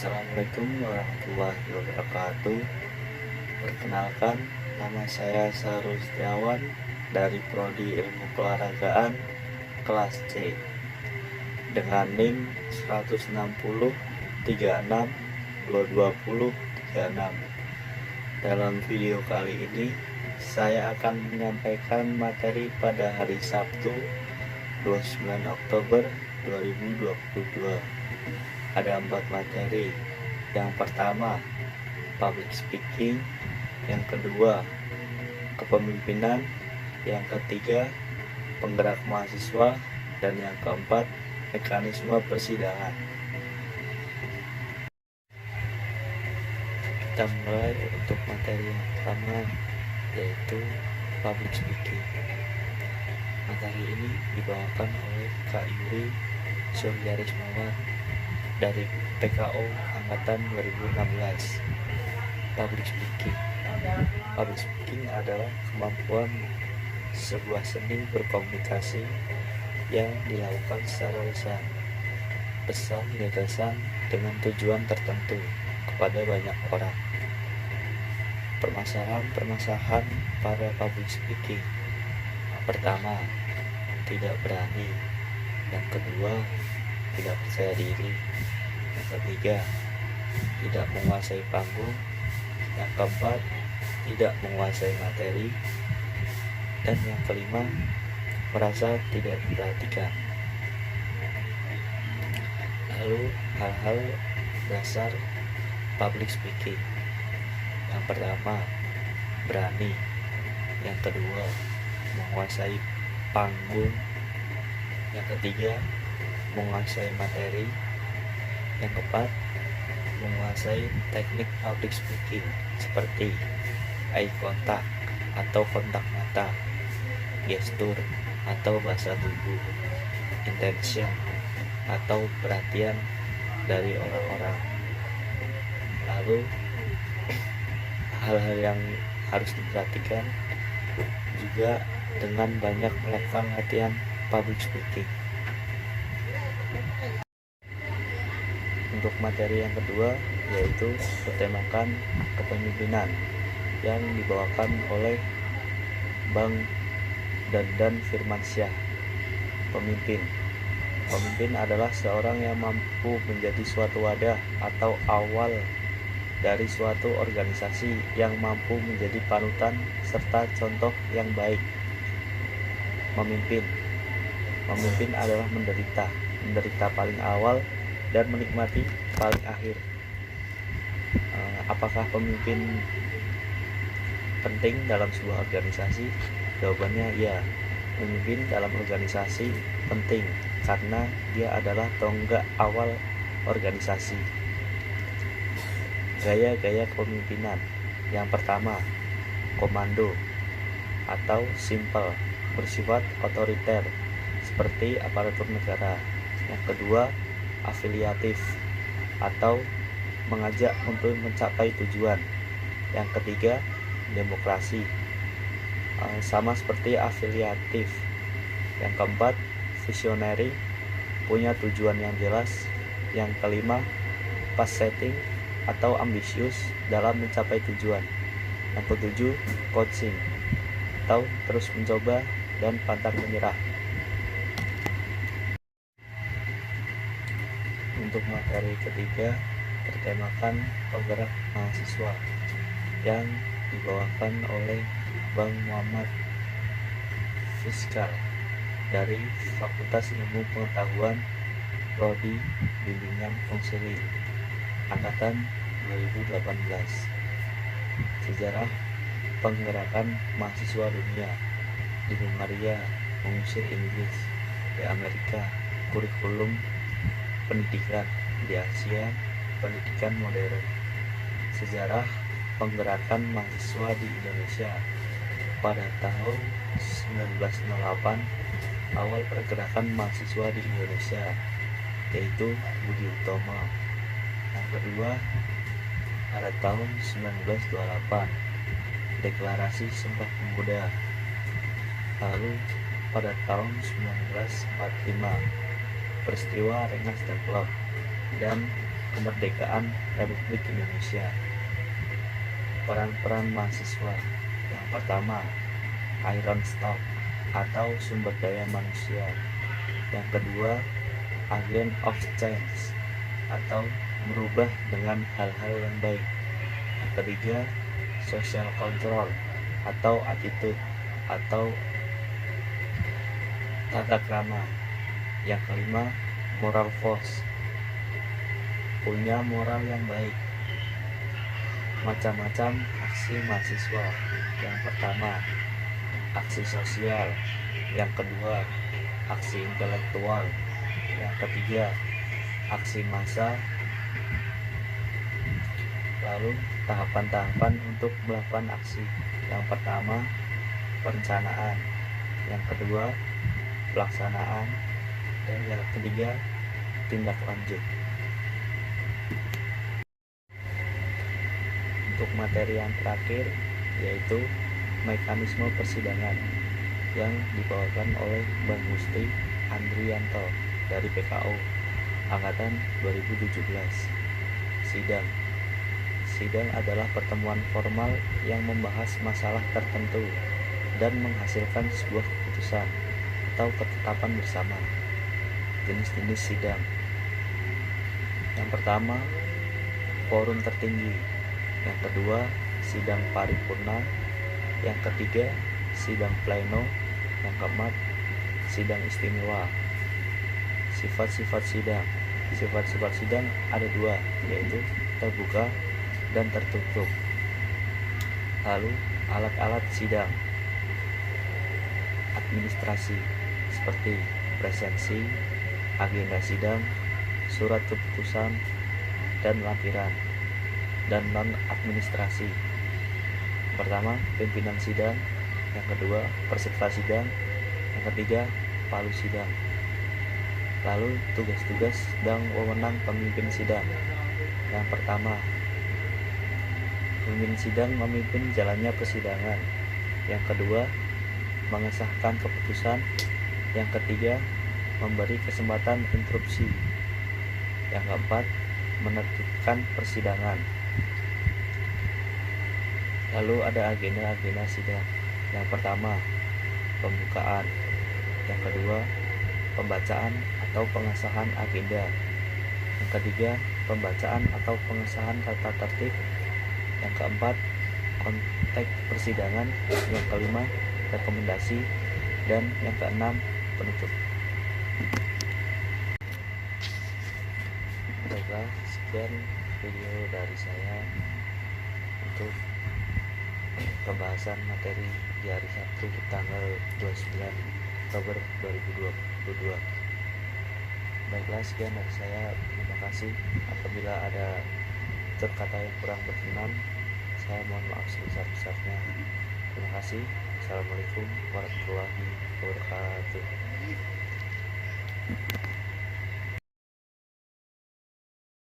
Assalamualaikum warahmatullahi wabarakatuh. Perkenalkan, nama saya Sahrul Setiawan dari Prodi Ilmu Keolahragaan kelas C dengan NIM 160 36 220 36. Dalam video kali ini saya akan menyampaikan materi pada hari Sabtu 29 Oktober 2022. Ada 4 materi. Yang pertama, public speaking. Yang kedua, kepemimpinan. Yang ketiga, penggerak mahasiswa. Dan yang keempat, mekanisme persidangan. Kita mulai untuk materi yang pertama, yaitu public speaking. Materi ini dibawakan oleh Kak Yuri Suryarismawan dari PKO Angkatan 2016. Public speaking. Public speaking adalah kemampuan sebuah seni berkomunikasi yang dilakukan secara lisan, pesan gagasan dengan tujuan tertentu kepada banyak orang. Permasalahan pada public speaking. Pertama, tidak berani. Yang kedua, tidak percaya diri. Yang ketiga, tidak menguasai panggung. Yang keempat, tidak menguasai materi. Dan yang kelima, merasa tidak diperhatikan. Lalu hal-hal dasar public speaking. Yang pertama, berani. Yang kedua, menguasai panggung. Yang ketiga, menguasai materi. Yang keempat, menguasai teknik public speaking seperti eye contact atau kontak mata, gestur atau bahasa tubuh, intention atau perhatian dari orang-orang. Lalu hal-hal yang harus diperhatikan juga dengan banyak melakukan latihan public speaking. Untuk materi yang kedua, yaitu bertemakan kepemimpinan yang dibawakan oleh Bang Dandan Firmansyah. Pemimpin adalah seorang yang mampu menjadi suatu wadah atau awal dari suatu organisasi yang mampu menjadi panutan serta contoh yang baik. Memimpin adalah menderita paling awal dan menikmati paling akhir. Apakah pemimpin penting dalam sebuah organisasi? Jawabannya ya. Pemimpin dalam organisasi penting karena dia adalah tonggak awal organisasi. Gaya-gaya kepemimpinan. Yang pertama, komando atau simple, bersifat otoriter seperti aparatur negara. Yang kedua, afiliatif atau mengajak untuk mencapai tujuan. Yang ketiga, demokrasi, sama seperti afiliatif. Yang keempat, visionary, punya tujuan yang jelas. Yang kelima, fast setting atau ambisius dalam mencapai tujuan. Yang ketujuh, coaching atau terus mencoba dan pantang menyerah. Untuk materi ketiga, bertemakan penggerak mahasiswa yang dibawakan oleh Bang Muhammad Fiskal dari Fakultas Ilmu Pengetahuan Prodi Bimbingan Konseling Angkatan 2018. Sejarah penggerakan mahasiswa dunia. Di Hungaria mengusir Inggris, di Amerika kurikulum pendidikan, di Asia pendidikan modern. Sejarah penggerakan mahasiswa di Indonesia. Pada tahun 1908 awal pergerakan mahasiswa di Indonesia, yaitu Budi Utomo. Yang kedua, pada tahun 1928 Deklarasi Sumpah Pemuda. Lalu pada tahun 1945 peristiwa Rengas Dengklok dan kemerdekaan Republik Indonesia. Peran-peran mahasiswa. Yang pertama, iron stock atau sumber daya manusia. Yang kedua, agent of change atau merubah dengan hal-hal yang baik. Yang ketiga, social control atau attitude atau tata krama. Yang kelima, moral force, punya moral yang baik. Macam-macam aksi mahasiswa. Yang pertama, aksi sosial. Yang kedua, aksi intelektual. Yang ketiga, aksi massa. Lalu tahapan-tahapan untuk melakukan aksi. Yang pertama, perencanaan. Yang kedua, pelaksanaan. Dan yang ketiga, tindak lanjut. Untuk materi yang terakhir yaitu mekanisme persidangan yang dibawakan oleh Bang Musti Andrianto dari PKO angkatan 2017. Sidang. Sidang adalah pertemuan formal yang membahas masalah tertentu dan menghasilkan sebuah keputusan atau ketetapan bersama. Jenis-jenis sidang. Yang pertama, forum tertinggi. Yang kedua, sidang paripurna. Yang ketiga, sidang pleno. Yang keempat, sidang istimewa. Sifat-sifat sidang. Sifat-sifat sidang ada dua, yaitu terbuka dan tertutup. Lalu alat-alat sidang. Administrasi seperti presensi, agenda sidang, surat keputusan, dan lampiran. Dan non-administrasi. Pertama, pimpinan sidang. Yang kedua, peserta sidang. Yang ketiga, palu sidang. Lalu tugas-tugas dan wewenang pemimpin sidang. Yang pertama, pemimpin sidang memimpin jalannya persidangan. Yang kedua, mengesahkan keputusan. Yang ketiga, memberi kesempatan interupsi. Yang keempat, menertibkan persidangan. Lalu ada agenda-agenda sidang. Yang pertama, pembukaan. Yang kedua, pembacaan atau pengesahan agenda. Yang ketiga, pembacaan atau pengesahan tata tertib. Yang keempat, konteks persidangan. Yang kelima, rekomendasi. Dan yang keenam, penutup. Baiklah, sekian video dari saya untuk pembahasan materi di hari Sabtu tanggal 29 Oktober 2022. Baiklah, sekian dari saya. Terima kasih. Apabila ada tutur kata yang kurang berkenan, saya mohon maaf sebesar-besarnya. Terima kasih. Assalamualaikum warahmatullahi wabarakatuh.